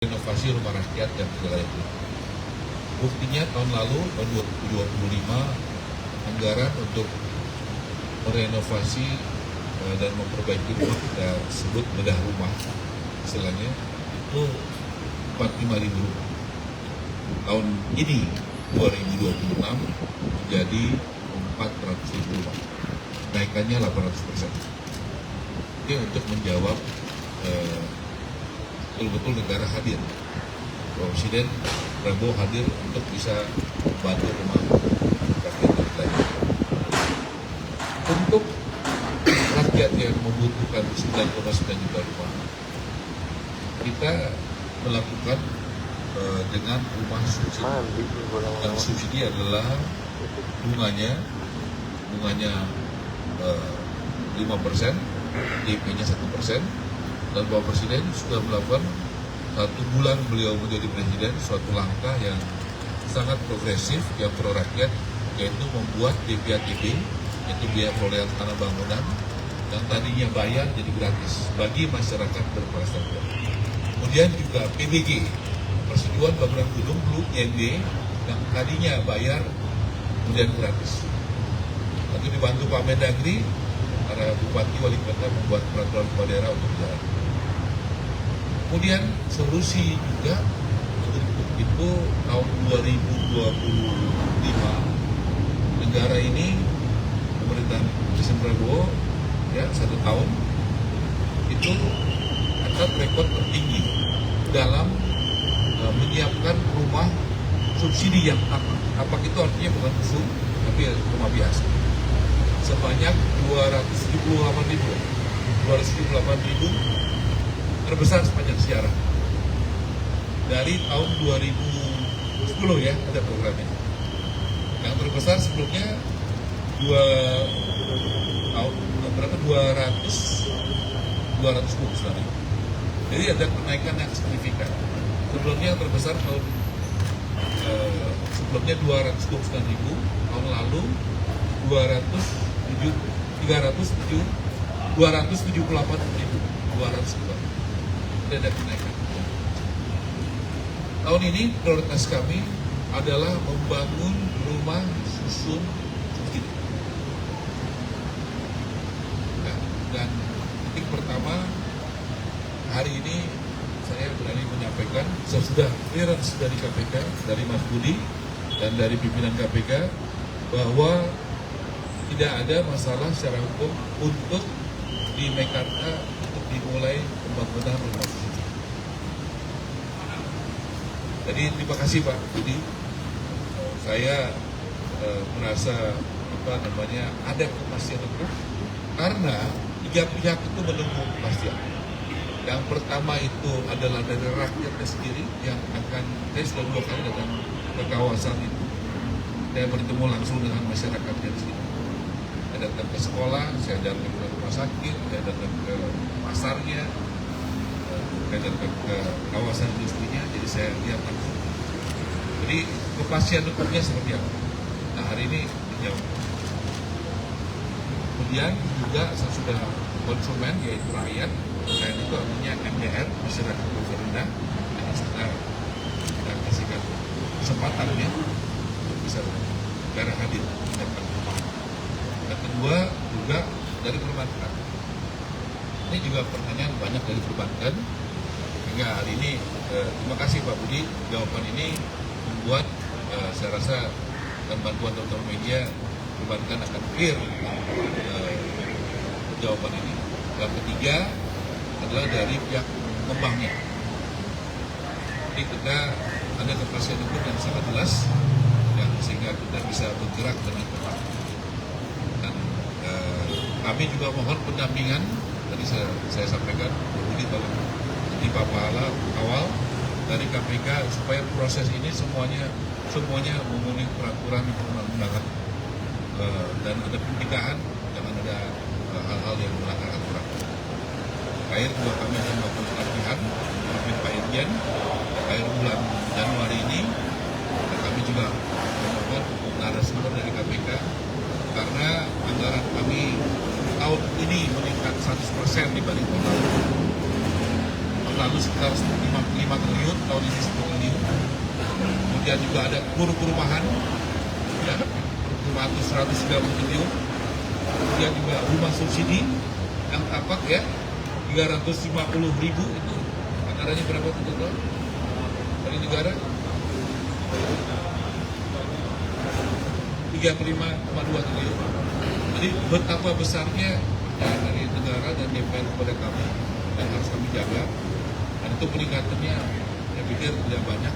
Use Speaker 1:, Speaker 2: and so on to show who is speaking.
Speaker 1: Inovasi rumah rakyat dan wilayah itu. Buktinya tahun lalu, tahun 2025, anggaran untuk merenovasi dan memperbaiki rumah kita sebut bedah rumah, istilahnya itu 45.000 rumah. Tahun ini 2026 menjadi 400.000 rumah, naikannya 800%. Ini untuk menjawab betul-betul negara hadir. Presiden Prabowo hadir untuk bisa membantu rumah rakyat dan lain. Untuk rakyat yang membutuhkan 9,9 juta rumah, kita melakukan dengan rumah subsidi. Yang subsidi adalah bunganya 5%, DP-nya 1%, dan Bapak Presiden sudah melakukan 1 bulan beliau menjadi presiden suatu langkah yang sangat progresif yang pro rakyat, yaitu membuat DP-ATB, yaitu biaya perolehan tanah bangunan, yang tadinya bayar jadi gratis bagi masyarakat berpenghasilan. Kemudian juga PBG, persetujuan bangunan gedung dulu IND, yang tadinya bayar kemudian gratis. Lalu dibantu Pak Mendagri, para bupati wali kota membuat peraturan kepala daerah untuk jalan. Kemudian solusi juga untuk itu tahun 2025 negara ini pemerintahan Presiden Prabowo ya 1 tahun itu akan rekor tertinggi dalam menyiapkan rumah subsidi yang apa itu artinya bukan khusus tapi rumah biasa sebanyak 278.000 terbesar sepanjang sejarah. Dari tahun 2010 ya ada programnya. Yang terbesar sebelumnya 220 ribu. Jadi ada kenaikan yang signifikan. Sebelumnya yang terbesar tahun sebelumnya 229 ribu, tahun lalu 278.200 ada kenaikan. Tahun ini prioritas kami adalah membangun rumah susun subsidi. Nah, dan titik pertama hari ini saya berani menyampaikan sesudah clearance dari KPK, dari Mas Budi dan dari pimpinan KPK bahwa tidak ada masalah secara hukum untuk di Mekarta untuk dimulai pembangunan rumah susun. Jadi terima kasih Pak Budi. Saya merasa ada kepastian hukum karena 3 pihak itu menunggu kepastian. Yang pertama itu adalah dari rakyatnya sendiri yang akan, saya sudah 2 kali datang ke kawasan itu. Saya bertemu langsung dengan masyarakatnya di sini. Saya datang ke sekolah, saya datang ke rumah sakit, saya datang ke pasarnya, saya datang ke kawasan industrinya, jadi saya lihat langsung. Jadi kepastian hukumnya seperti apa? Nah hari ini dijawab. Kemudian juga saya sudah konsumen yaitu rakyat itu artinya MDR, masyarakat rendah, jadi kita kasihkan kesempatannya untuk bisa negara hadir dapat rumah. Dan kedua juga dari perbankan. Ini juga pertanyaan banyak dari perbankan. Hingga hari ini, terima kasih Pak Budi, jawaban ini membuat saya rasa dan bantuan teman-teman media perbankan akan clear jawaban ini. Yang ketiga adalah dari pihak pengembangnya. Jadi kita ada kepastian hukum yang sangat jelas, yang sehingga kita bisa bergerak dengan cepat. Dan kami juga mohon pendampingan. Tadi saya sampaikan Budi tolong di Papahala awal dari KPK supaya proses ini semuanya memenuhi peraturan perundang-undangan dan ada pencegahan, jangan ada hal-hal yang melanggar aturan. Terakhir juga kami akan melakukan pelatihan Pak Irjen akhir bulan Januari ini. Dan kami juga memohon narasumber dari KPK karena anggaran kami tahun ini meningkat 100% dibanding tahun lalu. lalu sekitar 5 triliun, tahun ini 10 triliun. Kemudian juga ada perumahan, ya, perumahan itu 190 triliun. Kemudian juga rumah subsidi yang tapak ya 350.000 itu anggarannya berapa total dari negara? 35,2 triliun. Jadi betapa besarnya ya, dari negara dan DPR kepada kami yang harus kami jaga. Dan itu peningkatannya saya pikir tidak banyak.